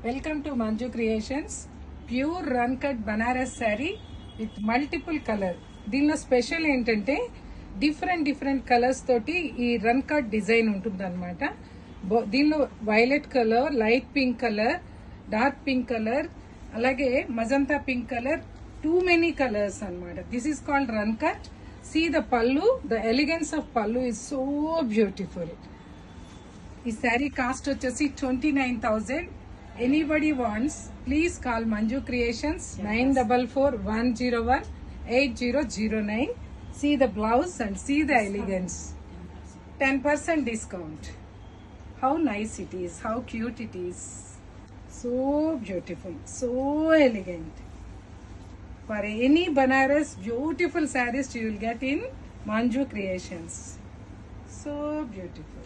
Welcome to Manju Creations. Pure run cut Banaras saree with multiple color. దీనిలో special ఏంటంటే different colours తోటి ఈ run cut design ఉంటుంది అనమాట. దీనిలో violet colour, light pink colour, dark pink colour, అలాగే magenta pink colour, too many colours అనమాట. This is called run cut. See the pallu, the elegance of pallu is so beautiful. ఈ sari cost వచ్చేసి 29,000. Anybody wants, please call Manju Creations 9441018009. See the blouse and see the elegance. 10% discount. How nice it is, how cute it is. So beautiful, so elegant. For any Banaras beautiful sarees you will get in Manju Creations. So beautiful.